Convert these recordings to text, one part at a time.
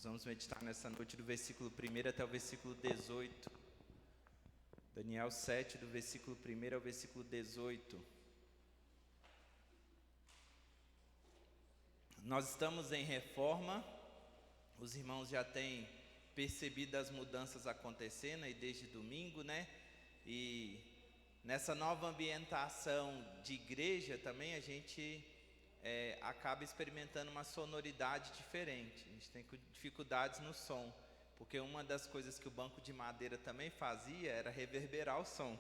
Nós vamos meditar nessa noite do versículo 1 até o versículo 18. Daniel 7, do versículo 1 ao versículo 18. Nós estamos em reforma, os irmãos já têm percebido as mudanças acontecendo aí desde domingo, né? E nessa nova ambientação de igreja também a gente acaba experimentando uma sonoridade diferente. A gente tem dificuldades no som, porque uma das coisas que o banco de madeira também fazia era reverberar o som,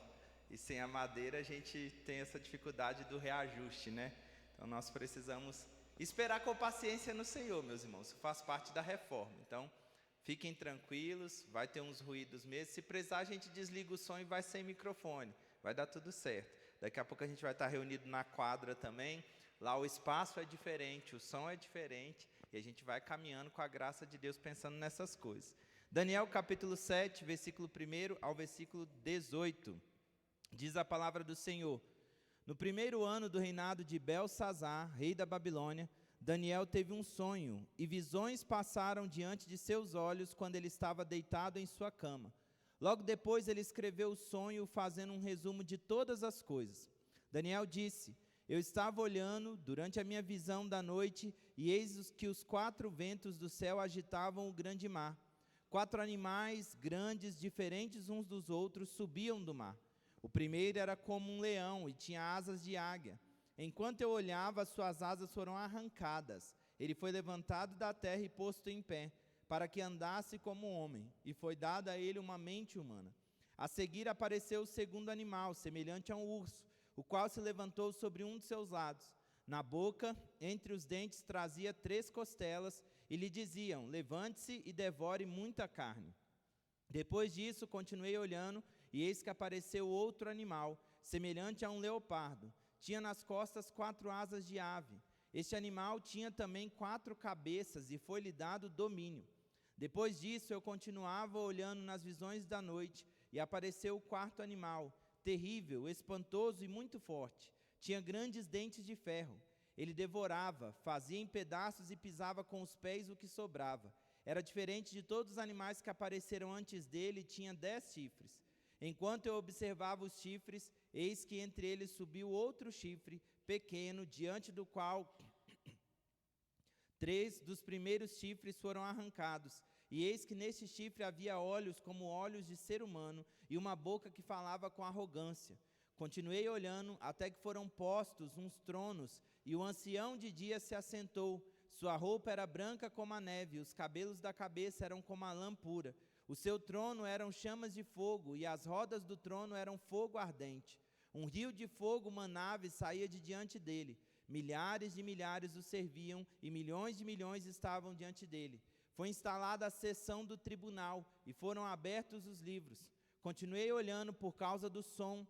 e sem a madeira a gente tem essa dificuldade do reajuste, né? Então nós precisamos esperar com paciência no Senhor, meus irmãos. Isso faz parte da reforma. Então fiquem tranquilos, vai ter uns ruídos mesmo. Se precisar, a gente desliga o som e vai sem microfone, vai dar tudo certo. Daqui a pouco a gente vai estar reunido na quadra também. Lá o espaço é diferente, o som é diferente, e a gente vai caminhando com a graça de Deus pensando nessas coisas. Daniel capítulo 7, versículo 1 ao versículo 18. Diz a palavra do Senhor: No primeiro ano do reinado de Belsazar, rei da Babilônia, Daniel teve um sonho, e visões passaram diante de seus olhos quando ele estava deitado em sua cama. Logo depois ele escreveu o sonho, fazendo um resumo de todas as coisas. Daniel disse: Eu estava olhando durante a minha visão da noite, e eis que os 4 ventos do céu agitavam o grande mar. 4 animais grandes, diferentes uns dos outros, subiam do mar. O primeiro era como um leão e tinha asas de águia. Enquanto eu olhava, suas asas foram arrancadas. Ele foi levantado da terra e posto em pé, para que andasse como um homem, e foi dada a ele uma mente humana. A seguir apareceu o segundo animal, semelhante a um urso, o qual se levantou sobre um de seus lados. Na boca, entre os dentes, trazia 3 costelas, e lhe diziam: Levante-se e devore muita carne. Depois disso, continuei olhando, e eis que apareceu outro animal, semelhante a um leopardo. Tinha nas costas 4 asas de ave. Este animal tinha também 4 cabeças, e foi-lhe dado domínio. Depois disso, eu continuava olhando nas visões da noite, e apareceu o 4º animal, terrível, espantoso e muito forte. Tinha grandes dentes de ferro. Ele devorava, fazia em pedaços e pisava com os pés o que sobrava. Era diferente de todos os animais que apareceram antes dele, e tinha 10 chifres. Enquanto eu observava os chifres, eis que entre eles subiu outro chifre, pequeno, diante do qual 3 dos primeiros chifres foram arrancados, e eis que neste chifre havia olhos como olhos de ser humano, e uma boca que falava com arrogância. Continuei olhando, até que foram postos uns tronos, e o ancião de dia se assentou. Sua roupa era branca como a neve, os cabelos da cabeça eram como a lã pura. O seu trono eram chamas de fogo, e as rodas do trono eram fogo ardente. Um rio de fogo manava e saía de diante dele. Milhares de milhares o serviam, e milhões de milhões estavam diante dele. Foi instalada a sessão do tribunal, e foram abertos os livros. Continuei olhando por causa do som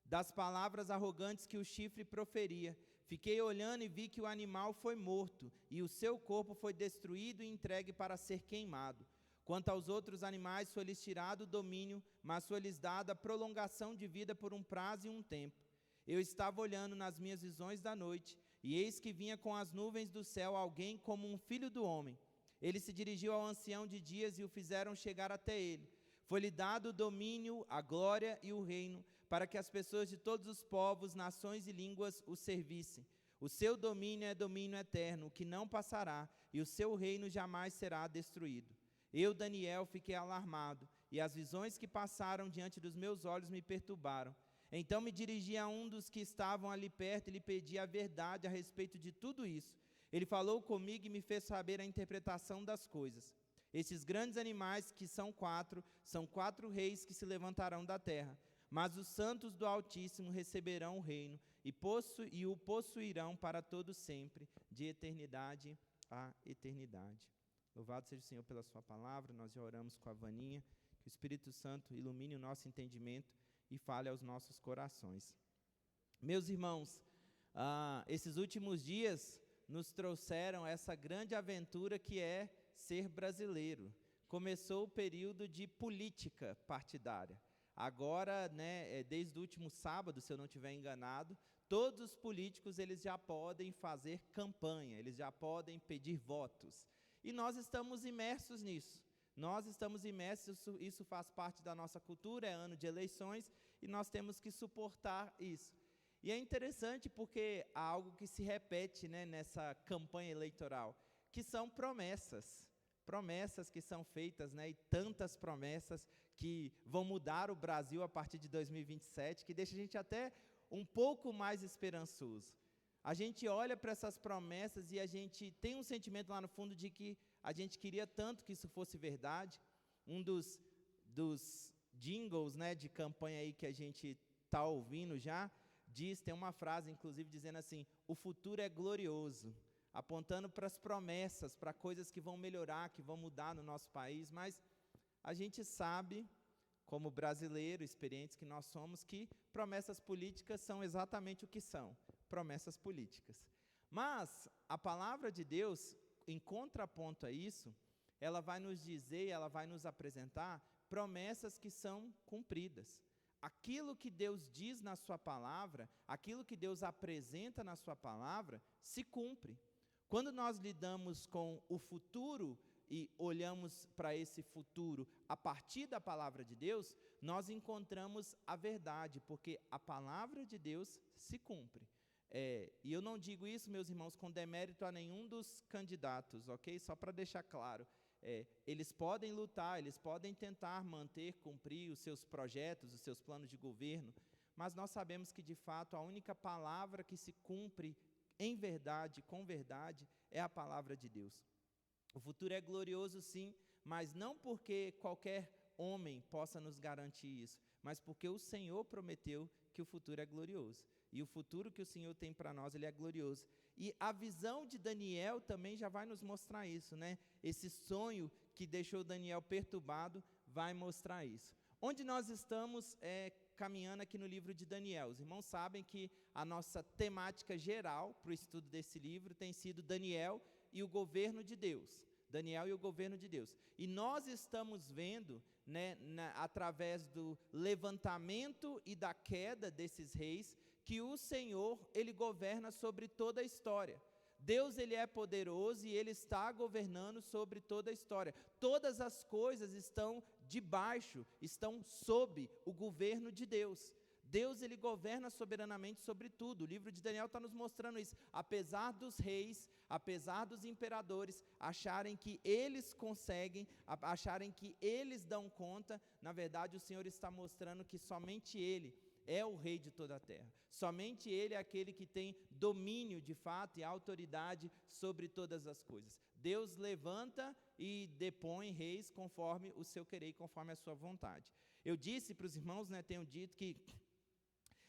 das palavras arrogantes que o chifre proferia. Fiquei olhando e vi que o animal foi morto, e o seu corpo foi destruído e entregue para ser queimado. Quanto aos outros animais, foi-lhes tirado o domínio, mas foi-lhes dada prolongação de vida por um prazo e um tempo. Eu estava olhando nas minhas visões da noite, e eis que vinha com as nuvens do céu alguém como um filho do homem. Ele se dirigiu ao ancião de dias e o fizeram chegar até ele. Foi-lhe dado o domínio, a glória e o reino, para que as pessoas de todos os povos, nações e línguas o servissem. O seu domínio é domínio eterno, que não passará, e o seu reino jamais será destruído. Eu, Daniel, fiquei alarmado, e as visões que passaram diante dos meus olhos me perturbaram. Então me dirigi a um dos que estavam ali perto e lhe pedi a verdade a respeito de tudo isso. Ele falou comigo e me fez saber a interpretação das coisas. Esses grandes animais, que são 4 reis que se levantarão da terra. Mas os santos do Altíssimo receberão o reino e o possuirão para todo sempre, de eternidade a eternidade. Louvado seja o Senhor pela sua palavra. Nós já oramos com a Vaninha, que o Espírito Santo ilumine o nosso entendimento e fale aos nossos corações. Meus irmãos, esses últimos dias nos trouxeram essa grande aventura que é ser brasileiro. Começou o período de política partidária. Agora, desde o último sábado, se eu não estiver enganado, todos os políticos eles já podem fazer campanha, eles já podem pedir votos. E nós estamos imersos nisso. Nós estamos imersos, isso faz parte da nossa cultura, é ano de eleições, e nós temos que suportar isso. E é interessante porque há algo que se repete, né, nessa campanha eleitoral, que são promessas. Promessas que são feitas, né, e tantas promessas que vão mudar o Brasil a partir de 2027, que deixa a gente até um pouco mais esperançoso. A gente olha para essas promessas e a gente tem um sentimento lá no fundo de que a gente queria tanto que isso fosse verdade. Um dos jingles, né, de campanha aí que a gente está ouvindo já, tem uma frase, inclusive, dizendo assim: o futuro é glorioso, apontando para as promessas, para coisas que vão melhorar, que vão mudar no nosso país, mas a gente sabe, como brasileiro, experientes que nós somos, que promessas políticas são exatamente o que são, promessas políticas. Mas a palavra de Deus, em contraponto a isso, ela vai nos dizer, ela vai nos apresentar promessas que são cumpridas. Aquilo que Deus diz na sua palavra, aquilo que Deus apresenta na sua palavra, se cumpre. Quando nós lidamos com o futuro e olhamos para esse futuro a partir da palavra de Deus, nós encontramos a verdade, porque a palavra de Deus se cumpre. E eu não digo isso, meus irmãos, com demérito a nenhum dos candidatos, ok? Só para deixar claro. Eles podem lutar, eles podem tentar manter, cumprir os seus projetos, os seus planos de governo, mas nós sabemos que, de fato, a única palavra que se cumpre em verdade, com verdade, é a palavra de Deus. O futuro é glorioso, sim, mas não porque qualquer homem possa nos garantir isso, mas porque o Senhor prometeu que o futuro é glorioso. E o futuro que o Senhor tem para nós, ele é glorioso. E a visão de Daniel também já vai nos mostrar isso, né? Esse sonho que deixou Daniel perturbado vai mostrar isso. Onde nós estamos caminhando aqui no livro de Daniel. Os irmãos sabem que a nossa temática geral para o estudo desse livro tem sido Daniel e o governo de Deus. Daniel e o governo de Deus. E nós estamos vendo, né, através do levantamento e da queda desses reis, que o Senhor, ele governa sobre toda a história. Deus, ele é poderoso e ele está governando sobre toda a história. Todas as coisas estão debaixo, estão sob o governo de Deus. Deus, ele governa soberanamente sobre tudo. O livro de Daniel está nos mostrando isso. Apesar dos reis, apesar dos imperadores acharem que eles conseguem, acharem que eles dão conta, na verdade o Senhor está mostrando que somente Ele é o rei de toda a terra. Somente Ele é aquele que tem domínio de fato e autoridade sobre todas as coisas. Deus levanta e depõe reis conforme o seu querer e conforme a sua vontade. Eu disse para os irmãos, né, tenho dito que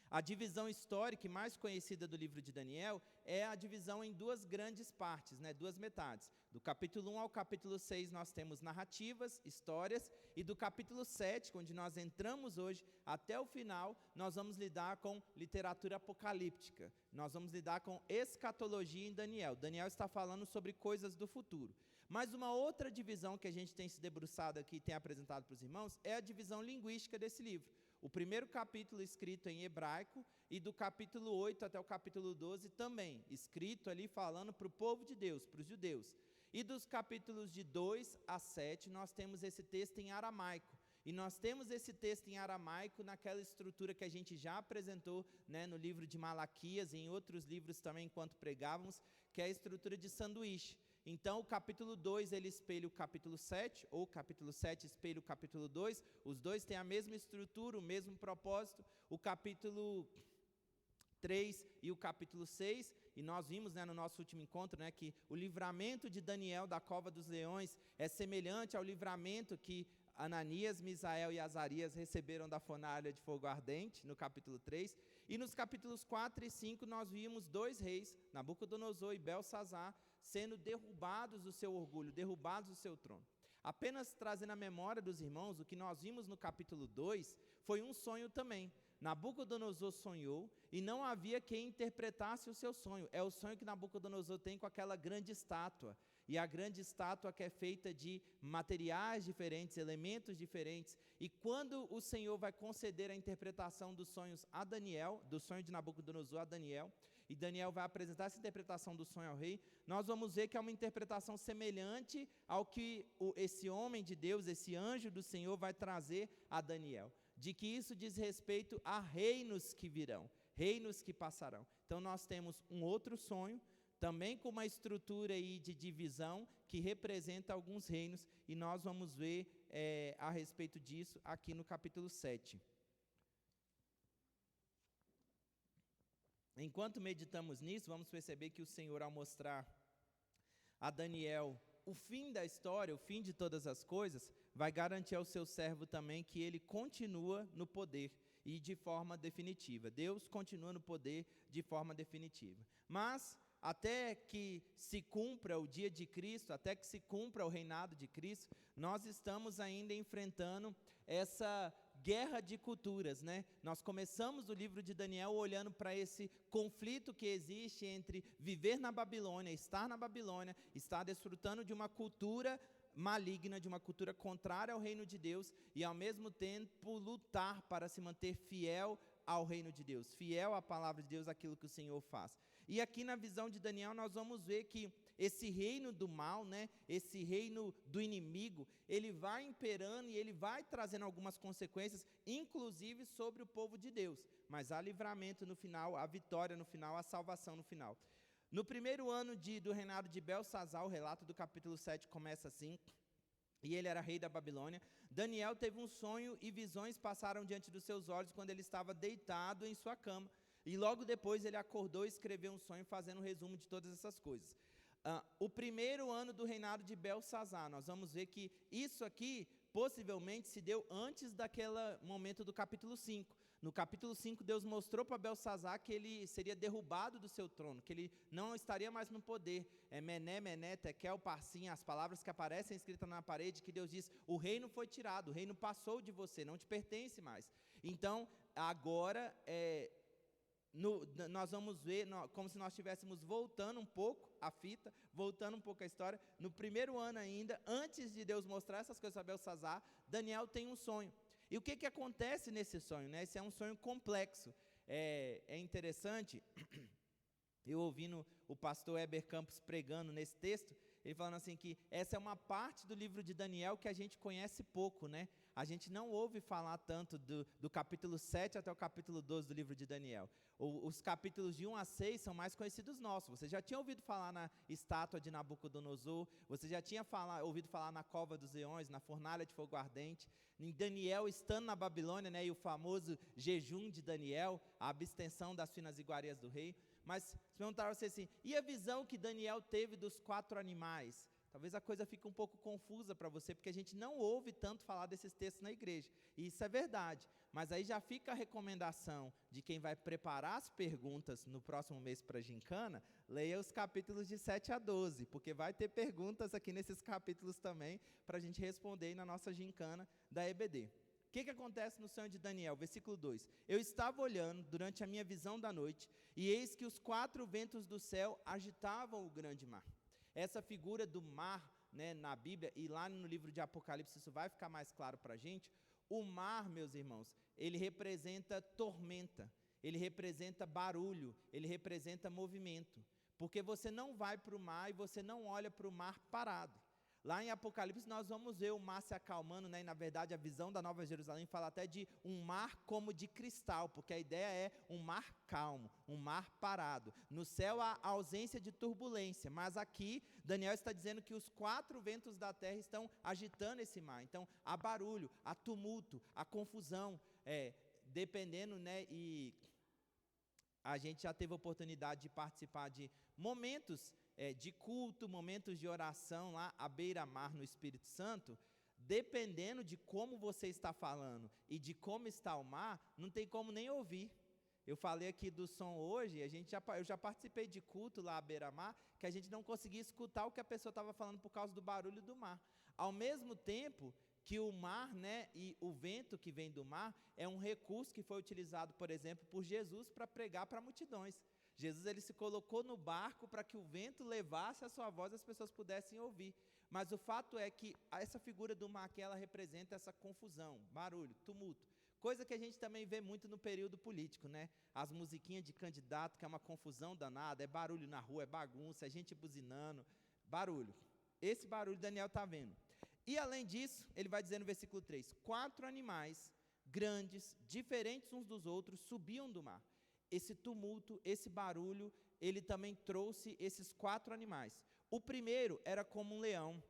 a divisão histórica mais conhecida do livro de Daniel é a divisão em duas grandes partes, né, duas metades. Do capítulo 1 ao capítulo 6 nós temos narrativas, histórias, e do capítulo 7, onde nós entramos hoje, até o final, nós vamos lidar com literatura apocalíptica. Nós vamos lidar com escatologia em Daniel. Daniel está falando sobre coisas do futuro. Mas uma outra divisão que a gente tem se debruçado aqui e tem apresentado para os irmãos é a divisão linguística desse livro. O primeiro capítulo escrito em hebraico e do capítulo 8 até o capítulo 12 também, escrito ali falando para o povo de Deus, para os judeus. E dos capítulos de 2 a 7 nós temos esse texto em aramaico. E nós temos esse texto em aramaico naquela estrutura que a gente já apresentou, né, no livro de Malaquias e em outros livros também enquanto pregávamos, que é a estrutura de sanduíche. Então, o capítulo 2, ele espelha o capítulo 7, ou o capítulo 7 espelha o capítulo 2, os dois têm a mesma estrutura, o mesmo propósito. O capítulo 3 e o capítulo 6, e nós vimos, né, no nosso último encontro, né, que o livramento de Daniel da cova dos leões é semelhante ao livramento que Ananias, Misael e Azarias receberam da fornalha de fogo ardente, no capítulo 3, e nos capítulos 4 e 5 nós vimos dois reis, Nabucodonosor e Belsazar, sendo derrubados do seu orgulho, derrubados do seu trono. Apenas trazendo a memória dos irmãos, o que nós vimos no capítulo 2 foi um sonho também. Nabucodonosor sonhou e não havia quem interpretasse o seu sonho. É o sonho que Nabucodonosor tem com aquela grande estátua. E a grande estátua que é feita de materiais diferentes, elementos diferentes. E quando o Senhor vai conceder a interpretação dos sonhos a Daniel, do sonho de Nabucodonosor a Daniel, e Daniel vai apresentar essa interpretação do sonho ao rei, nós vamos ver que é uma interpretação semelhante ao que esse homem de Deus, esse anjo do Senhor vai trazer a Daniel, de que isso diz respeito a reinos que virão, reinos que passarão. Então nós temos um outro sonho, também com uma estrutura aí de divisão, que representa alguns reinos, e nós vamos ver a respeito disso aqui no capítulo 7. Enquanto meditamos nisso, vamos perceber que o Senhor, ao mostrar a Daniel o fim da história, o fim de todas as coisas, vai garantir ao seu servo também que ele continua no poder e de forma definitiva. Deus continua no poder de forma definitiva. Mas até que se cumpra o dia de Cristo, até que se cumpra o reinado de Cristo, nós estamos ainda enfrentando essa guerra de culturas, né? Nós começamos o livro de Daniel olhando para esse conflito que existe entre viver na Babilônia, estar desfrutando de uma cultura maligna, de uma cultura contrária ao reino de Deus, e ao mesmo tempo lutar para se manter fiel ao reino de Deus, fiel à palavra de Deus, aquilo que o Senhor faz. E aqui na visão de Daniel nós vamos ver que esse reino do mal, né, esse reino do inimigo, ele vai imperando e ele vai trazendo algumas consequências, inclusive sobre o povo de Deus, mas há livramento no final, há vitória no final, há salvação no final. No primeiro ano do reinado de Belsazar, o relato do capítulo 7 começa assim: e ele era rei da Babilônia. Daniel teve um sonho e visões passaram diante dos seus olhos quando ele estava deitado em sua cama. E logo depois ele acordou e escreveu um sonho fazendo um resumo de todas essas coisas. O primeiro ano do reinado de Belsazar, nós vamos ver que isso aqui possivelmente se deu antes daquele momento do capítulo 5. No capítulo 5, Deus mostrou para Belsazar que ele seria derrubado do seu trono, que ele não estaria mais no poder. Mené, Mené, Tekel, Parsim, as palavras que aparecem escritas na parede, que Deus diz: o reino foi tirado, o reino passou de você, não te pertence mais. Então, agora, nós vamos ver, como se nós estivéssemos voltando um pouco a fita, voltando um pouco a história. No primeiro ano ainda, antes de Deus mostrar essas coisas a Belsazar, Daniel tem um sonho. E o que acontece nesse sonho, né? Esse é um sonho complexo. É interessante, eu ouvindo o pastor Heber Campos pregando nesse texto, ele falando assim que essa é uma parte do livro de Daniel que a gente conhece pouco, né? A gente não ouve falar tanto do capítulo 7 até o capítulo 12 do livro de Daniel. Os capítulos de 1 a 6 são mais conhecidos nossos. Você já tinha ouvido falar na estátua de Nabucodonosor, você já tinha ouvido falar na cova dos leões, na fornalha de fogo ardente, em Daniel estando na Babilônia, né? E o famoso jejum de Daniel, a abstenção das finas iguarias do rei. Mas se perguntaram você assim, e a visão que Daniel teve dos 4 animais? Talvez a coisa fique um pouco confusa para você, porque a gente não ouve tanto falar desses textos na igreja, e isso é verdade, mas aí já fica a recomendação de quem vai preparar as perguntas no próximo mês para a gincana, leia os capítulos de 7 a 12, porque vai ter perguntas aqui nesses capítulos também, para a gente responder aí na nossa gincana da EBD. O que acontece no sonho de Daniel? Versículo 2. Eu estava olhando durante a minha visão da noite, e eis que os 4 ventos do céu agitavam o grande mar. Essa figura do mar, né, na Bíblia, e lá no livro de Apocalipse isso vai ficar mais claro para a gente. O mar, meus irmãos, ele representa tormenta, ele representa barulho, ele representa movimento, porque você não vai para o mar e você não olha para o mar parado. Lá em Apocalipse nós vamos ver o mar se acalmando, né? E na verdade a visão da Nova Jerusalém fala até de um mar como de cristal, porque a ideia é um mar calmo, um mar parado. No céu há ausência de turbulência, mas aqui Daniel está dizendo que os 4 ventos da terra estão agitando esse mar. Então há barulho, há tumulto, há confusão, dependendo, né? E a gente já teve a oportunidade de participar de momentos de culto, momentos de oração lá à beira-mar no Espírito Santo. Dependendo de como você está falando e de como está o mar, não tem como nem ouvir. Eu falei aqui do som hoje, eu já participei de culto lá à beira-mar, que a gente não conseguia escutar o que a pessoa estava falando por causa do barulho do mar. Ao mesmo tempo que o mar, né, e o vento que vem do mar é um recurso que foi utilizado, por exemplo, por Jesus para pregar para multidões. Jesus ele se colocou no barco para que o vento levasse a sua voz e as pessoas pudessem ouvir. Mas o fato é que essa figura do mar aqui, ela representa essa confusão, barulho, tumulto. Coisa que a gente também vê muito no período político, né? As musiquinhas de candidato, que é uma confusão danada, é barulho na rua, é bagunça, é gente buzinando, barulho. Esse barulho Daniel está vendo. E além disso, ele vai dizer no versículo 3, 4 animais grandes, diferentes uns dos outros, subiam do mar. Esse tumulto, esse barulho, ele também trouxe esses 4 animais. O primeiro era como um leão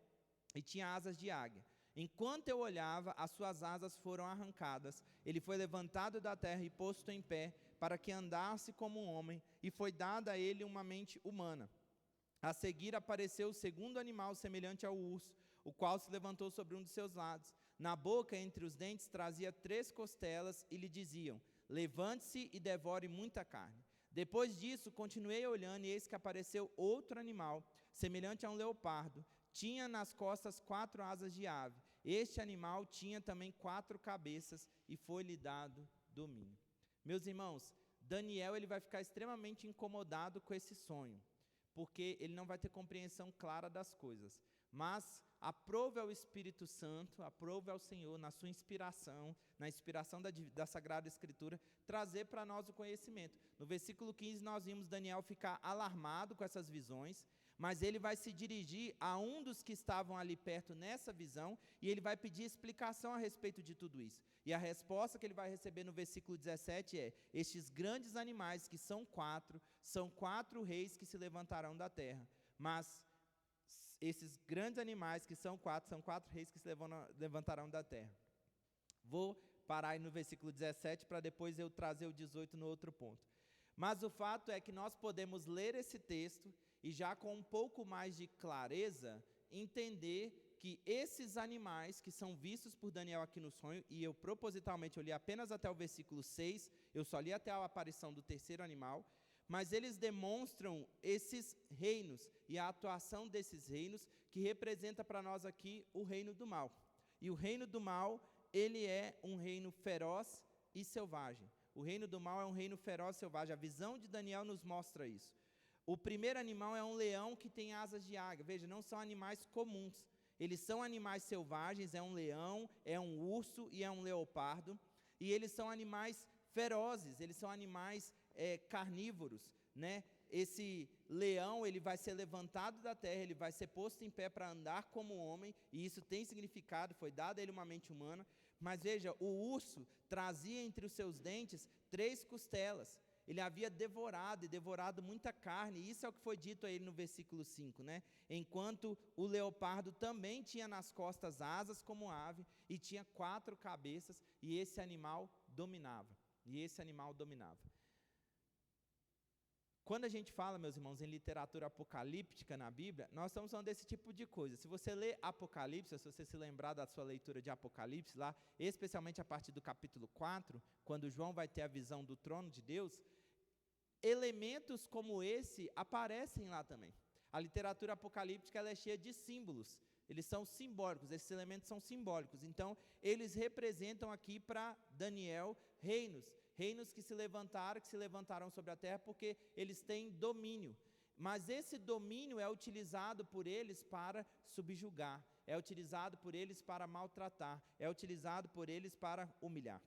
e tinha asas de águia. Enquanto eu olhava, as suas asas foram arrancadas, ele foi levantado da terra e posto em pé, para que andasse como um homem, e foi dada a ele uma mente humana. A seguir apareceu o segundo animal semelhante ao urso, o qual se levantou sobre um dos seus lados. Na boca, entre os dentes, trazia 3 costelas, e lhe diziam, levante-se e devore muita carne. Depois disso, continuei olhando, e eis que apareceu outro animal, semelhante a um leopardo. Tinha nas costas 4 asas de ave. Este animal tinha também 4 cabeças, e foi-lhe dado domínio. Meus irmãos, Daniel ele vai ficar extremamente incomodado com esse sonho, porque ele não vai ter compreensão clara das coisas. Mas aprove ao Espírito Santo, aprove ao Senhor, na sua inspiração, na inspiração da Sagrada Escritura, trazer para nós o conhecimento. No versículo 15 nós vimos Daniel ficar alarmado com essas visões, mas ele vai se dirigir a um dos que estavam ali perto nessa visão, e ele vai pedir explicação a respeito de tudo isso. E a resposta que ele vai receber no versículo 17 é, estes grandes animais que são 4 reis que se levantarão da terra, mas esses grandes animais que são 4 reis que se levantarão da terra. Vou parar aí no versículo 17, para depois eu trazer o 18 no outro ponto. Mas o fato é que nós podemos ler esse texto, e já com um pouco mais de clareza, entender que esses animais que são vistos por Daniel aqui no sonho, e eu propositalmente li apenas até o versículo 6, eu só li até a aparição do terceiro animal, mas eles demonstram esses reinos, e a atuação desses reinos, que representa para nós aqui o reino do mal. E o reino do mal, ele é um reino feroz e selvagem. O reino do mal é um reino feroz e selvagem, a visão de Daniel nos mostra isso. O primeiro animal é um leão que tem asas de águia. Veja, não são animais comuns. Eles são animais selvagens, é um leão, é um urso e é um leopardo. E eles são animais ferozes, eles são animais carnívoros, né? Esse leão, ele vai ser levantado da terra, ele vai ser posto em pé para andar como homem, e isso tem significado, foi dado a ele uma mente humana. Mas veja, o urso trazia entre os seus dentes 3 costelas. Ele havia devorado muita carne, e isso é o que foi dito a ele no versículo 5, né? Enquanto o leopardo também tinha nas costas asas como ave, e tinha 4 cabeças, e esse animal dominava. Quando a gente fala, meus irmãos, em literatura apocalíptica na Bíblia, nós estamos falando desse tipo de coisa. Se você lê Apocalipse, se você se lembrar da sua leitura de Apocalipse, lá, especialmente a partir do capítulo 4, quando João vai ter a visão do trono de Deus, elementos como esse aparecem lá também. A literatura apocalíptica ela é cheia de símbolos, eles são simbólicos, esses elementos são simbólicos. Então, eles representam aqui para Daniel reinos que se levantaram sobre a terra, porque eles têm domínio. Mas esse domínio é utilizado por eles para subjugar, é utilizado por eles para maltratar, é utilizado por eles para humilhar.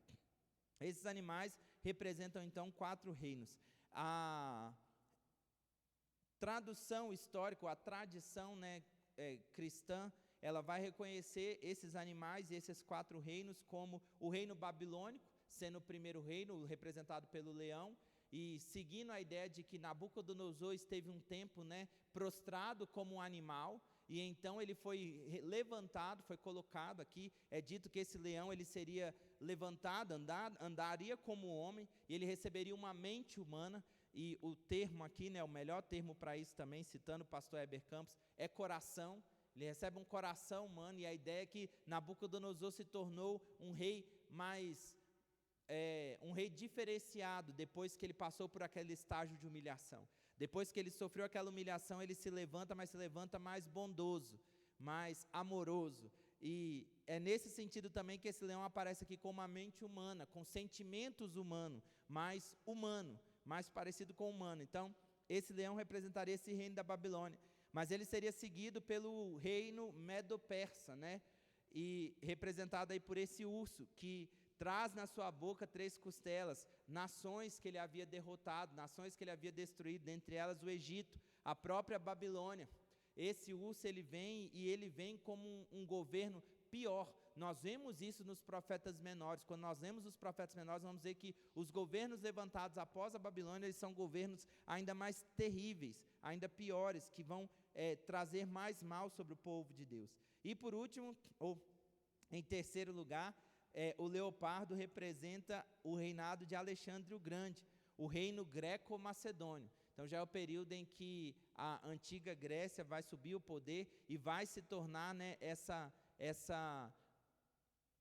Esses animais representam então 4 reinos. A tradução histórica, a tradição, cristã, ela vai reconhecer esses animais e esses 4 reinos como o reino babilônico, sendo o primeiro reino, representado pelo leão, e seguindo a ideia de que Nabucodonosor esteve um tempo prostrado como um animal, e então ele foi levantado, foi colocado aqui, é dito que esse leão ele seria levantado, andaria como homem, e ele receberia uma mente humana, e o termo aqui, o melhor termo para isso também, citando o pastor Heber Campos, é coração. Ele recebe um coração humano, e a ideia é que Nabucodonosor se tornou um rei um rei diferenciado, depois que ele passou por aquele estágio de humilhação. Depois que ele sofreu aquela humilhação, ele se levanta, mas se levanta mais bondoso, mais amoroso. E é nesse sentido também que esse leão aparece aqui com uma mente humana, com sentimentos humanos, mais parecido com o humano. Então, esse leão representaria esse reino da Babilônia, mas ele seria seguido pelo reino medo-persa, e representado aí por esse urso, que traz na sua boca 3 costelas, nações que ele havia derrotado, nações que ele havia destruído, dentre elas o Egito, a própria Babilônia. Esse urso, ele vem como um governo pior. Nós vemos isso nos profetas menores. Quando nós lemos os profetas menores, vamos ver que os governos levantados após a Babilônia, eles são governos ainda mais terríveis, ainda piores, que vão trazer mais mal sobre o povo de Deus. E por último, ou em terceiro lugar, o leopardo representa o reinado de Alexandre o Grande, o reino greco-macedônio. Então já é o período em que a antiga Grécia vai subir o poder e vai se tornar, né, essa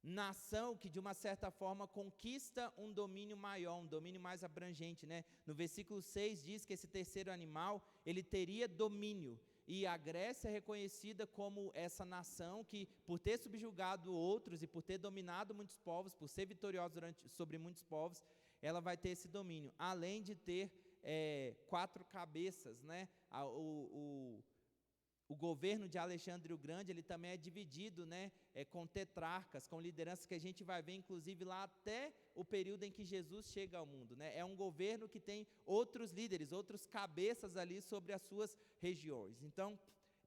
nação que de uma certa forma conquista um domínio maior, um domínio mais abrangente, né? No versículo 6 diz que esse terceiro animal, ele teria domínio, e a Grécia é reconhecida como essa nação que, por ter subjugado outros e por ter dominado muitos povos, por ser vitoriosa sobre muitos povos, ela vai ter esse domínio, além de ter 4 cabeças, né? O governo de Alexandre o Grande, ele também é dividido, né, com tetrarcas, com lideranças que a gente vai ver, inclusive, lá até o período em que Jesus chega ao mundo, né? É um governo que tem outros líderes, outros cabeças ali sobre as suas regiões. Então,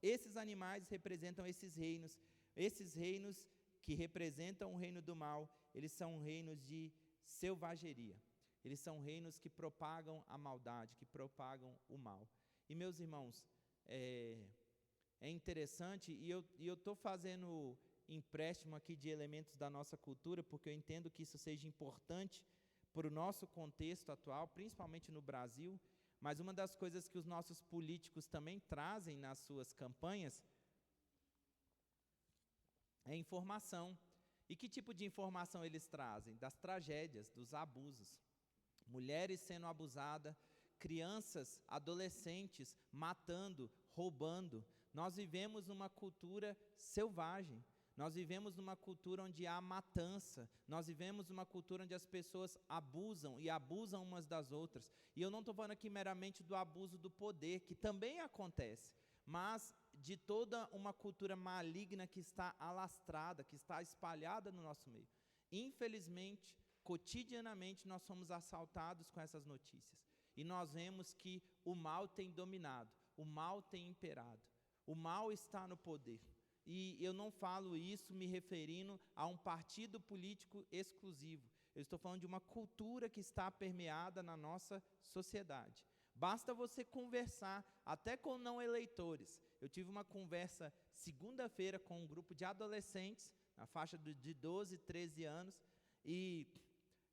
esses animais representam esses reinos que representam o reino do mal, eles são reinos de selvageria, eles são reinos que propagam a maldade, que propagam o mal. E, meus irmãos, é interessante, e eu estou fazendo empréstimo aqui de elementos da nossa cultura, porque eu entendo que isso seja importante para o nosso contexto atual, principalmente no Brasil, mas uma das coisas que os nossos políticos também trazem nas suas campanhas é informação. E que tipo de informação eles trazem? Das tragédias, dos abusos. Mulheres sendo abusadas, crianças, adolescentes matando, roubando. Nós vivemos numa cultura selvagem, nós vivemos numa cultura onde há matança, nós vivemos numa cultura onde as pessoas abusam e abusam umas das outras. E eu não estou falando aqui meramente do abuso do poder, que também acontece, mas de toda uma cultura maligna que está alastrada, que está espalhada no nosso meio. Infelizmente, cotidianamente nós somos assaltados com essas notícias. E nós vemos que o mal tem dominado, o mal tem imperado, o mal está no poder. E eu não falo isso me referindo a um partido político exclusivo. Eu estou falando de uma cultura que está permeada na nossa sociedade. Basta você conversar até com não eleitores. Eu tive uma conversa segunda-feira com um grupo de adolescentes, na faixa de 12, 13 anos, e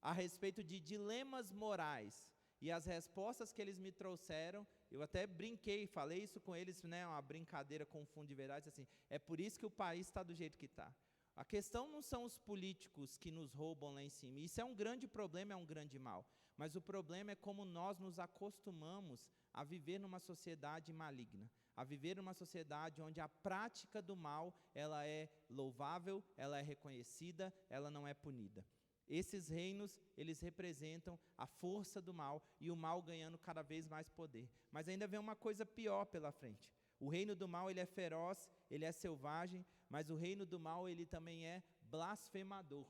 a respeito de dilemas morais. E as respostas que eles me trouxeram, eu até brinquei, falei isso com eles, né, uma brincadeira com fundo de verdade, assim, é por isso que o país está do jeito que está. A questão não são os políticos que nos roubam lá em cima, isso é um grande problema, é um grande mal, mas o problema é como nós nos acostumamos a viver numa sociedade maligna, a viver numa sociedade onde a prática do mal, ela é louvável, ela é reconhecida, ela não é punida. Esses reinos, eles representam a força do mal, e o mal ganhando cada vez mais poder. Mas ainda vem uma coisa pior pela frente. O reino do mal, ele é feroz, ele é selvagem, mas o reino do mal, ele também é blasfemador.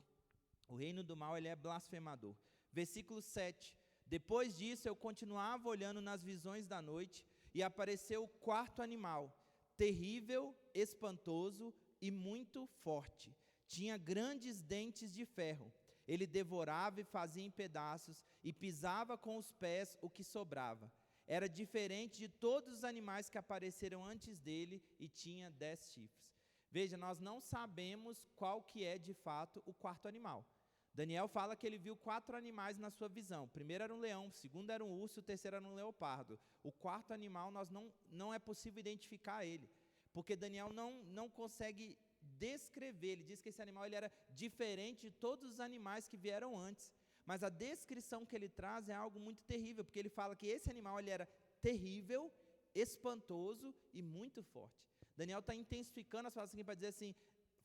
O reino do mal, ele é blasfemador. Versículo 7. Depois disso, eu continuava olhando nas visões da noite, e apareceu o 4º animal, terrível, espantoso e muito forte. Tinha grandes dentes de ferro. Ele devorava e fazia em pedaços, e pisava com os pés o que sobrava. Era diferente de todos os animais que apareceram antes dele, e tinha 10 chifres. Veja, nós não sabemos qual que é de fato o 4º animal. Daniel fala que ele viu 4 animais na sua visão. O primeiro era um leão, o segundo era um urso, o terceiro era um leopardo. O 4º animal, nós não é possível identificar ele, porque Daniel não consegue descrever. Ele diz que esse animal ele era diferente de todos os animais que vieram antes, mas a descrição que ele traz é algo muito terrível, porque ele fala que esse animal ele era terrível, espantoso e muito forte. Daniel está intensificando as palavras aqui para dizer assim,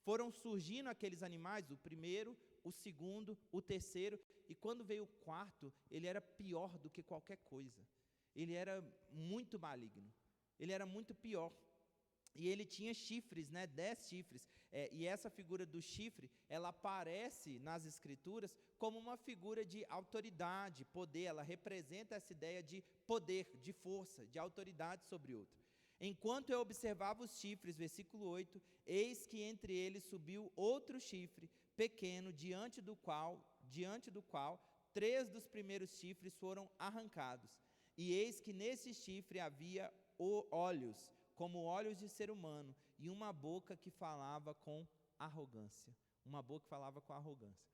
foram surgindo aqueles animais, o primeiro, o segundo, o terceiro, e quando veio o 4º, ele era pior do que qualquer coisa. Ele era muito maligno, ele era muito pior. E ele tinha chifres, né, 10 chifres. E essa figura do chifre, ela aparece nas Escrituras como uma figura de autoridade, poder. Ela representa essa ideia de poder, de força, de autoridade sobre outro. Enquanto eu observava os chifres, versículo 8, eis que entre eles subiu outro chifre, pequeno, diante do qual 3 dos primeiros chifres foram arrancados. E eis que nesse chifre havia olhos, como olhos de ser humano, e uma boca que falava com arrogância. Uma boca que falava com arrogância.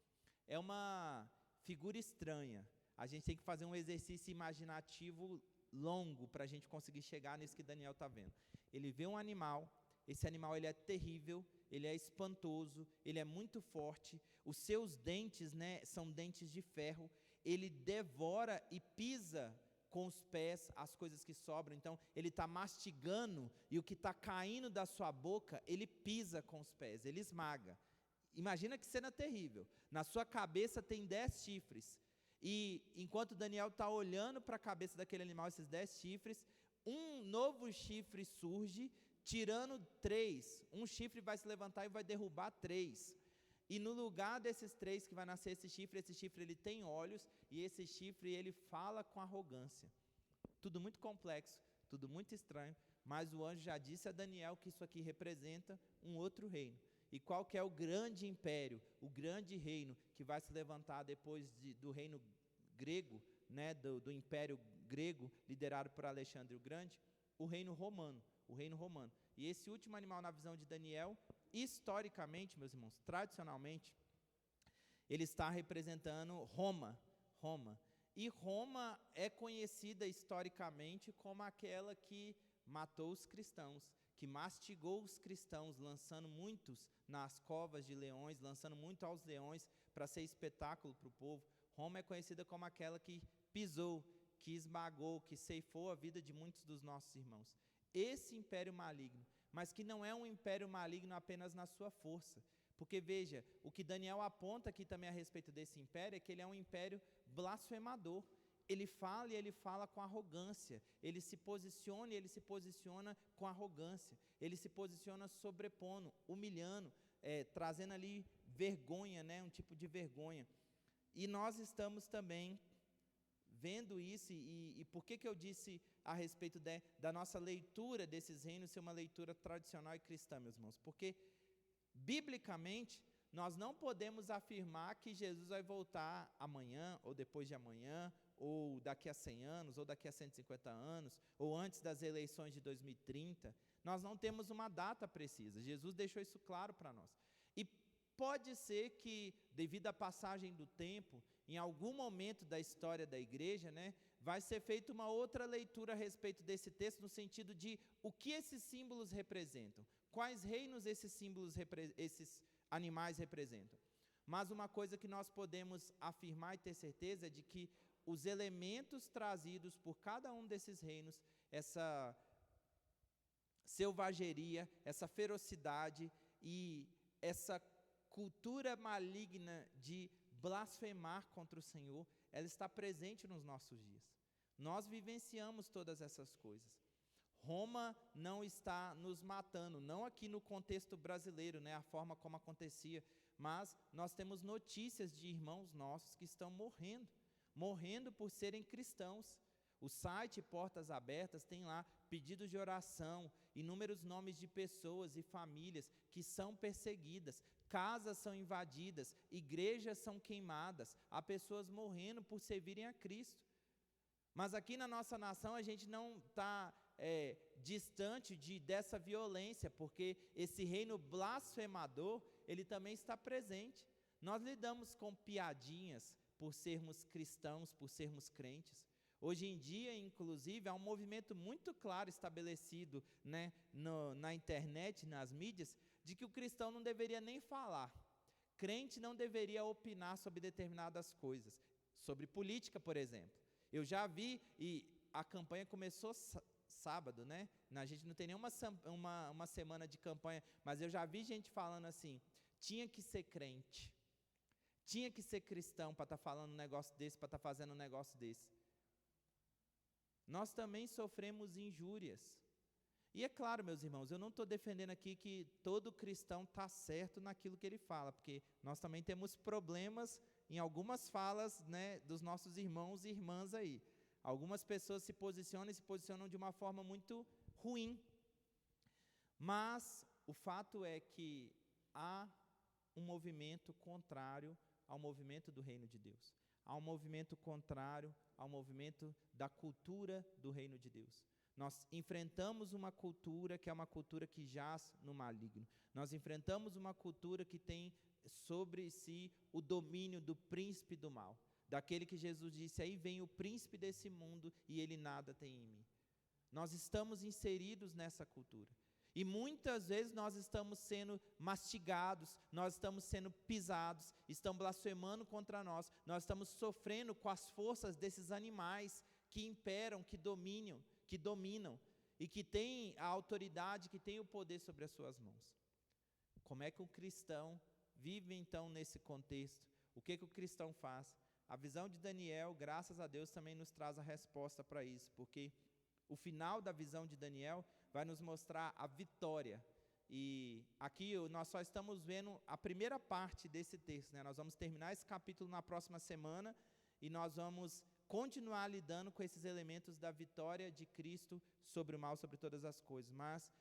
É uma figura estranha. A gente tem que fazer um exercício imaginativo longo para a gente conseguir chegar nisso que Daniel está vendo. Ele vê um animal, esse animal ele é terrível, ele é espantoso, ele é muito forte, os seus dentes, são dentes de ferro, ele devora e pisa com os pés as coisas que sobram. Então ele está mastigando e o que está caindo da sua boca, ele pisa com os pés, ele esmaga. Imagina que cena terrível. Na sua cabeça tem 10 chifres, e enquanto Daniel está olhando para a cabeça daquele animal, esses 10 chifres, um novo chifre surge, tirando 3, um chifre vai se levantar e vai derrubar 3, e no lugar desses 3 que vai nascer esse chifre ele tem olhos, e esse chifre ele fala com arrogância. Tudo muito complexo, tudo muito estranho, mas o anjo já disse a Daniel que isso aqui representa um outro reino. E qual que é o grande império, o grande reino que vai se levantar depois do reino grego, do império grego liderado por Alexandre o Grande? O reino romano. E esse último animal na visão de Daniel, historicamente, meus irmãos, tradicionalmente, ele está representando Roma. E Roma é conhecida historicamente como aquela que matou os cristãos, que mastigou os cristãos, lançando muitos nas covas de leões, lançando muito aos leões para ser espetáculo para o povo. Roma é conhecida como aquela que pisou, que esmagou, que ceifou a vida de muitos dos nossos irmãos. Esse império maligno, mas que não é um império maligno apenas na sua força, porque veja, o que Daniel aponta aqui também a respeito desse império é que ele é um império blasfemador. Ele fala e ele fala com arrogância, ele se posiciona com arrogância, ele se posiciona sobrepondo, humilhando, trazendo ali vergonha, um tipo de vergonha. E nós estamos também vendo isso, e por que eu disse a respeito da nossa leitura desses reinos ser uma leitura tradicional e cristã, meus irmãos? Porque, biblicamente, nós não podemos afirmar que Jesus vai voltar amanhã, ou depois de amanhã, ou daqui a 100 anos, ou daqui a 150 anos, ou antes das eleições de 2030, nós não temos uma data precisa. Jesus deixou isso claro para nós. E pode ser que, devido à passagem do tempo, em algum momento da história da igreja, vai ser feita uma outra leitura a respeito desse texto, no sentido de o que esses símbolos representam, quais reinos esses animais representam. Mas uma coisa que nós podemos afirmar e ter certeza é de que os elementos trazidos por cada um desses reinos, essa selvageria, essa ferocidade e essa cultura maligna de blasfemar contra o Senhor, ela está presente nos nossos dias. Nós vivenciamos todas essas coisas. Roma não está nos matando, não aqui no contexto brasileiro, a forma como acontecia, mas nós temos notícias de irmãos nossos que estão morrendo por serem cristãos. O site Portas Abertas tem lá pedidos de oração, inúmeros nomes de pessoas e famílias que são perseguidas, casas são invadidas, igrejas são queimadas, há pessoas morrendo por servirem a Cristo. Mas aqui na nossa nação a gente não está distante dessa violência, porque esse reino blasfemador, ele também está presente. Nós lidamos com piadinhas por sermos cristãos, por sermos crentes. Hoje em dia, inclusive, há um movimento muito claro estabelecido na internet, nas mídias, de que o cristão não deveria nem falar. Crente não deveria opinar sobre determinadas coisas, sobre política, por exemplo. Eu já vi, e a campanha começou sábado, A gente não tem nenhuma uma semana de campanha, mas eu já vi gente falando assim, tinha que ser crente, tinha que ser cristão para estar falando um negócio desse, para estar fazendo um negócio desse. Nós também sofremos injúrias. E é claro, meus irmãos, eu não estou defendendo aqui que todo cristão está certo naquilo que ele fala, porque nós também temos problemas em algumas falas, né, dos nossos irmãos e irmãs aí. Algumas pessoas se posicionam de uma forma muito ruim. Mas o fato é que há um movimento contrário ao movimento do reino de Deus. Há um movimento contrário ao movimento da cultura do reino de Deus. Nós enfrentamos uma cultura que é uma cultura que jaz no maligno. Nós enfrentamos uma cultura que tem sobre si o domínio do príncipe do mal. Daquele que Jesus disse, aí vem o príncipe desse mundo e ele nada tem em mim. Nós estamos inseridos nessa cultura. E muitas vezes nós estamos sendo mastigados, nós estamos sendo pisados, estão blasfemando contra nós estamos sofrendo com as forças desses animais que imperam, que dominam e que têm a autoridade, que têm o poder sobre as suas mãos. Como é que o cristão vive então nesse contexto? O que o cristão faz? A visão de Daniel, graças a Deus, também nos traz a resposta para isso, porque o final da visão de Daniel vai nos mostrar a vitória. E aqui nós só estamos vendo a primeira parte desse texto, né? Nós vamos terminar esse capítulo na próxima semana e nós vamos continuar lidando com esses elementos da vitória de Cristo sobre o mal, sobre todas as coisas. Mas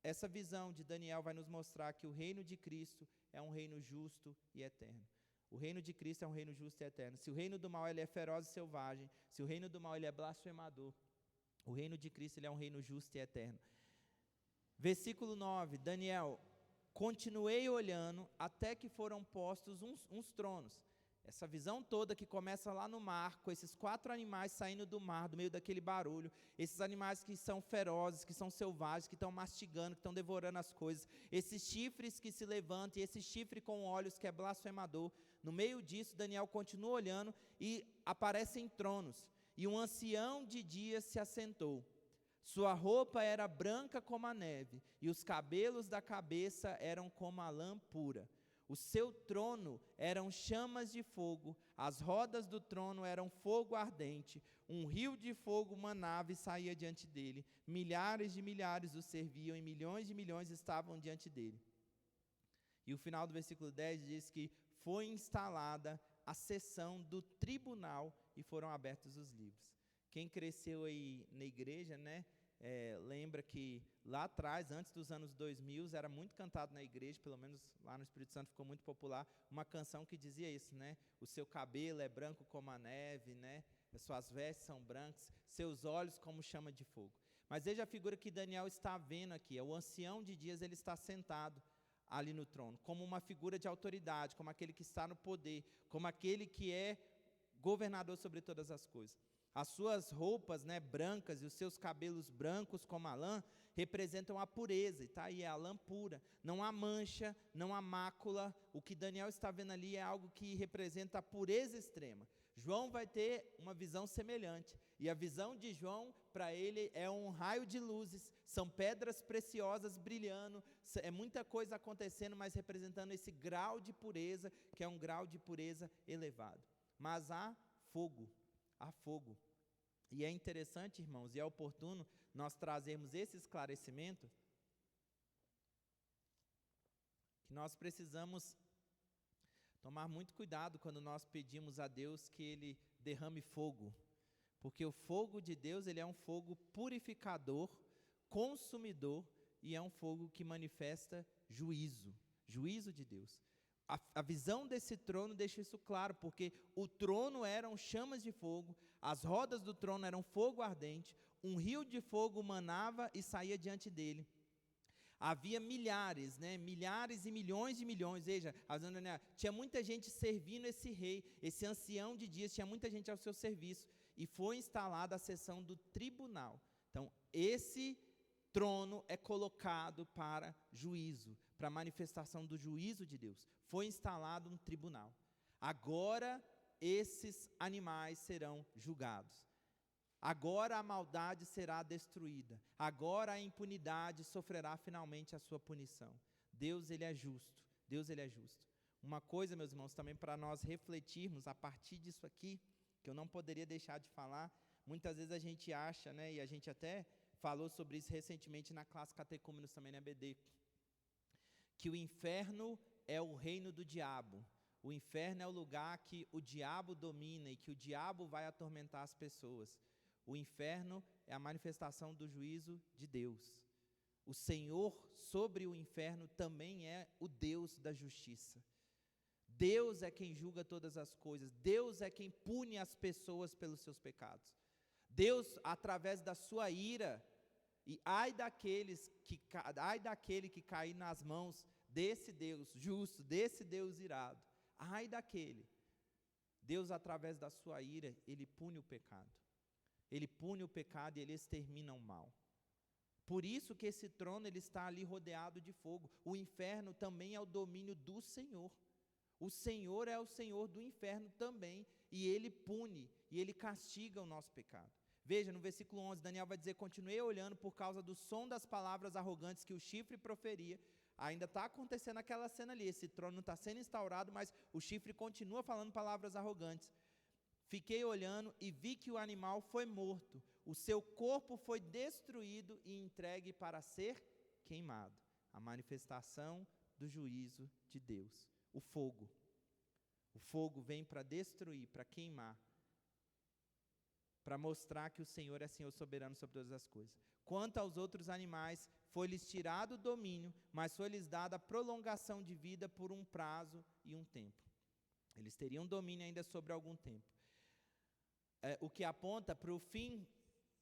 essa visão de Daniel vai nos mostrar que o reino de Cristo é um reino justo e eterno. O reino de Cristo é um reino justo e eterno. Se o reino do mal ele é feroz e selvagem, se o reino do mal ele é blasfemador, o reino de Cristo ele é um reino justo e eterno. Versículo 9, Daniel, continuei olhando até que foram postos uns tronos. Essa visão toda que começa lá no mar, com esses 4 animais saindo do mar, do meio daquele barulho, esses animais que são ferozes, que são selvagens, que estão mastigando, que estão devorando as coisas, esses chifres que se levantam, e esse chifre com olhos que é blasfemador. No meio disso, Daniel continua olhando e aparecem tronos, e um ancião de dias se assentou. Sua roupa era branca como a neve, e os cabelos da cabeça eram como a lã pura. O seu trono eram chamas de fogo, as rodas do trono eram fogo ardente, um rio de fogo manava e saía diante dele. Milhares de milhares o serviam e milhões de milhões estavam diante dele. E o final do versículo 10 diz que foi instalada a sessão do tribunal e foram abertos os livros. Quem cresceu aí na igreja, né? Lembra que lá atrás, antes dos anos 2000, era muito cantado na igreja, pelo menos lá no Espírito Santo ficou muito popular, uma canção que dizia isso, né? O seu cabelo é branco como a neve, né? As suas vestes são brancas, seus olhos como chama de fogo. Mas veja a figura que Daniel está vendo aqui, é o ancião de dias, ele está sentado ali no trono, como uma figura de autoridade, como aquele que está no poder, como aquele que é governador sobre todas as coisas. As suas roupas, né, brancas e os seus cabelos brancos como a lã representam a pureza, e está aí, é a lã pura. Não há mancha, não há mácula. O que Daniel está vendo ali é algo que representa a pureza extrema. João vai ter uma visão semelhante, e a visão de João, para ele, é um raio de luzes, são pedras preciosas brilhando, é muita coisa acontecendo, mas representando esse grau de pureza, que é um grau de pureza elevado. Mas há fogo. E é interessante, irmãos, e é oportuno nós trazermos esse esclarecimento, que nós precisamos tomar muito cuidado quando nós pedimos a Deus que Ele derrame fogo, porque o fogo de Deus, ele é um fogo purificador, consumidor, e é um fogo que manifesta juízo de Deus. A visão desse trono deixa isso claro, porque o trono eram chamas de fogo, as rodas do trono eram fogo ardente, um rio de fogo manava e saía diante dele. Havia milhares e milhões de milhões, veja, tinha muita gente servindo esse rei, esse ancião de dias, tinha muita gente ao seu serviço, e foi instalada a sessão do tribunal. Então, esse trono é colocado para juízo, para manifestação do juízo de Deus. Foi instalado um tribunal. Agora, esses animais serão julgados. Agora a maldade será destruída. Agora a impunidade sofrerá finalmente a sua punição. Deus, ele é justo. Deus, ele é justo. Uma coisa, meus irmãos, também para nós refletirmos a partir disso aqui, que eu não poderia deixar de falar, muitas vezes a gente acha, né, e a gente até falou sobre isso recentemente na classe Catecúmenos também na EBD, que o inferno é o reino do diabo. O inferno é o lugar que o diabo domina e que o diabo vai atormentar as pessoas. O inferno é a manifestação do juízo de Deus. O Senhor sobre o inferno também é o Deus da justiça. Deus é quem julga todas as coisas. Deus é quem pune as pessoas pelos seus pecados. Deus, através da sua ira, e ai daquele que cair nas mãos desse Deus justo, desse Deus irado, ai daquele. Deus, através da sua ira, Ele pune o pecado. Ele pune o pecado e Ele extermina o mal. Por isso que esse trono ele está ali rodeado de fogo. O inferno também é o domínio do Senhor. O Senhor é o Senhor do inferno também, e Ele pune, e Ele castiga o nosso pecado. Veja, no versículo 11, Daniel vai dizer: continuei olhando por causa do som das palavras arrogantes que o chifre proferia. Ainda está acontecendo aquela cena ali, esse trono está sendo instaurado, mas o chifre continua falando palavras arrogantes. Fiquei olhando e vi que o animal foi morto, o seu corpo foi destruído e entregue para ser queimado. A manifestação do juízo de Deus. O fogo vem para destruir, para queimar, para mostrar que o Senhor é Senhor soberano sobre todas as coisas. Quanto aos outros animais, foi-lhes tirado o domínio, mas foi-lhes dada a prolongação de vida por um prazo e um tempo. Eles teriam domínio ainda sobre algum tempo. O que aponta para o fim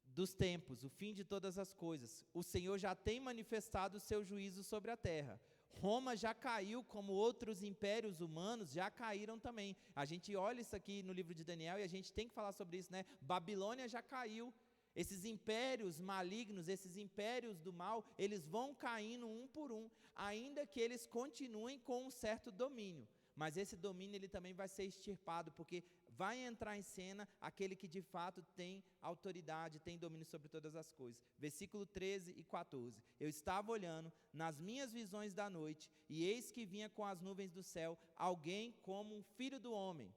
dos tempos, o fim de todas as coisas. O Senhor já tem manifestado o seu juízo sobre a terra. Roma já caiu, como outros impérios humanos já caíram também. A gente olha isso aqui no livro de Daniel e a gente tem que falar sobre isso, né? Babilônia já caiu. Esses impérios malignos, esses impérios do mal, eles vão caindo um por um, ainda que eles continuem com um certo domínio. Mas esse domínio ele também vai ser extirpado, porque vai entrar em cena aquele que de fato tem autoridade, tem domínio sobre todas as coisas. Versículo 13 e 14. Eu estava olhando nas minhas visões da noite, e eis que vinha com as nuvens do céu alguém como um filho do homem.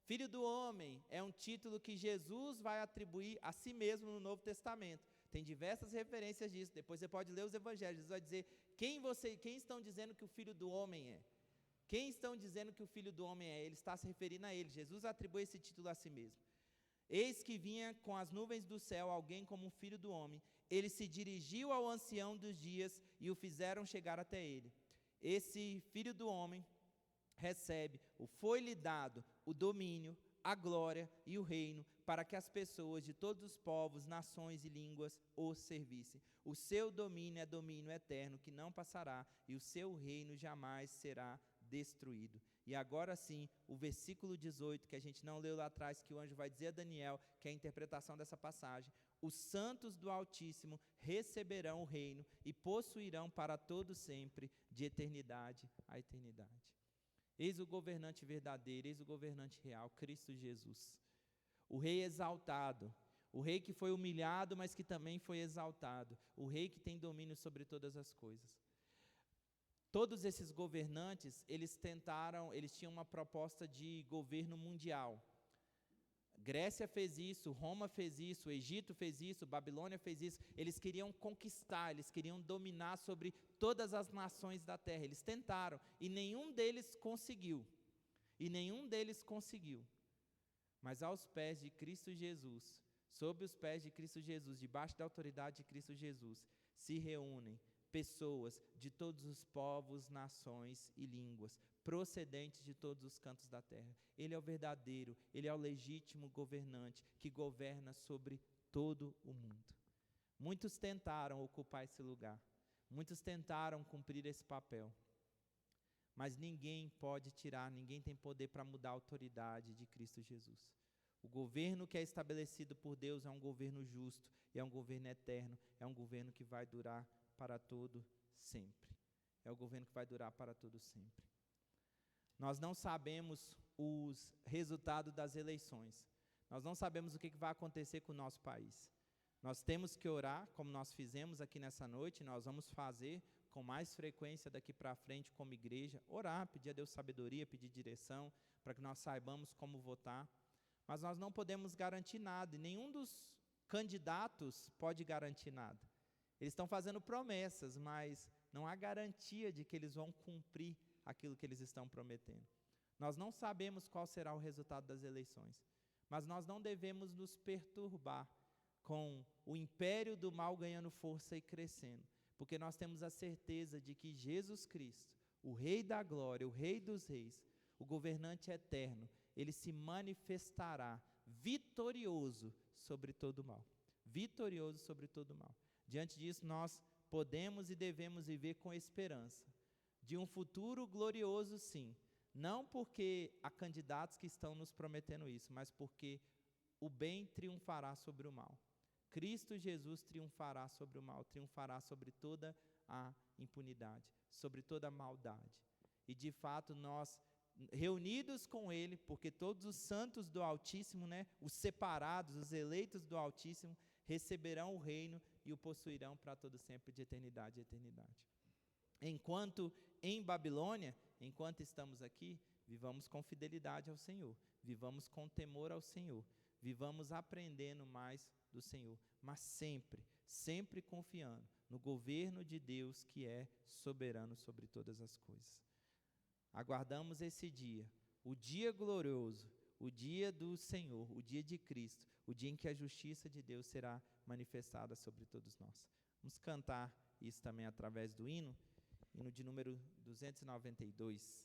Filho do homem é um título que Jesus vai atribuir a si mesmo no Novo Testamento. Tem diversas referências disso. Depois você pode ler os evangelhos. Jesus vai dizer: quem estão dizendo que o filho do homem é? Quem estão dizendo que o Filho do Homem é? Ele está se referindo a ele. Jesus atribui esse título a si mesmo. Eis que vinha com as nuvens do céu alguém como um filho do homem. Ele se dirigiu ao ancião dos dias e o fizeram chegar até ele. Esse filho do homem foi-lhe dado o domínio, a glória e o reino, para que as pessoas de todos os povos, nações e línguas o servissem. O seu domínio é domínio eterno, que não passará, e o seu reino jamais será destruído. E agora sim, o versículo 18, que a gente não leu lá atrás, que o anjo vai dizer a Daniel, que é a interpretação dessa passagem: os santos do Altíssimo receberão o reino e possuirão para todo sempre, de eternidade a eternidade. Eis o governante verdadeiro, eis o governante real, Cristo Jesus. O rei exaltado, o rei que foi humilhado, mas que também foi exaltado, o rei que tem domínio sobre todas as coisas. Todos esses governantes, eles tinham uma proposta de governo mundial. Grécia fez isso, Roma fez isso, Egito fez isso, Babilônia fez isso. Eles queriam conquistar, eles queriam dominar sobre todas as nações da terra. Eles tentaram e nenhum deles conseguiu. Mas aos pés de Cristo Jesus, sob os pés de Cristo Jesus, debaixo da autoridade de Cristo Jesus, se reúnem pessoas de todos os povos, nações e línguas, procedentes de todos os cantos da terra. Ele é o verdadeiro, ele é o legítimo governante que governa sobre todo o mundo. Muitos tentaram ocupar esse lugar, muitos tentaram cumprir esse papel, mas ninguém pode tirar, ninguém tem poder para mudar a autoridade de Cristo Jesus. O governo que é estabelecido por Deus é um governo justo, é um governo eterno, é um governo que vai durar para todo sempre. É o governo que vai durar para todo sempre. Nós não sabemos os resultados das eleições. Nós não sabemos o que vai acontecer com o nosso país. Nós temos que orar, como nós fizemos aqui nessa noite, nós vamos fazer com mais frequência daqui para frente como igreja, orar, pedir a Deus sabedoria, pedir direção, para que nós saibamos como votar. Mas nós não podemos garantir nada, e nenhum dos candidatos pode garantir nada. Eles estão fazendo promessas, mas não há garantia de que eles vão cumprir aquilo que eles estão prometendo. Nós não sabemos qual será o resultado das eleições, mas nós não devemos nos perturbar com o império do mal ganhando força e crescendo, porque nós temos a certeza de que Jesus Cristo, o Rei da Glória, o Rei dos Reis, o governante eterno, ele se manifestará vitorioso sobre todo o mal. Vitorioso sobre todo o mal. Diante disso, nós podemos e devemos viver com esperança de um futuro glorioso, sim. Não porque há candidatos que estão nos prometendo isso, mas porque o bem triunfará sobre o mal. Cristo Jesus triunfará sobre o mal, triunfará sobre toda a impunidade, sobre toda a maldade. E de fato nós, reunidos com Ele, porque todos os santos do Altíssimo, os separados, os eleitos do Altíssimo, receberão o reino e o possuirão para todo sempre, de eternidade a eternidade. Enquanto em Babilônia, enquanto estamos aqui, vivamos com fidelidade ao Senhor, vivamos com temor ao Senhor, vivamos aprendendo mais do Senhor, mas sempre, sempre confiando no governo de Deus que é soberano sobre todas as coisas. Aguardamos esse dia, o dia glorioso, o dia do Senhor, o dia de Cristo, o dia em que a justiça de Deus será manifestada sobre todos nós. Vamos cantar isso também através do hino de número 292.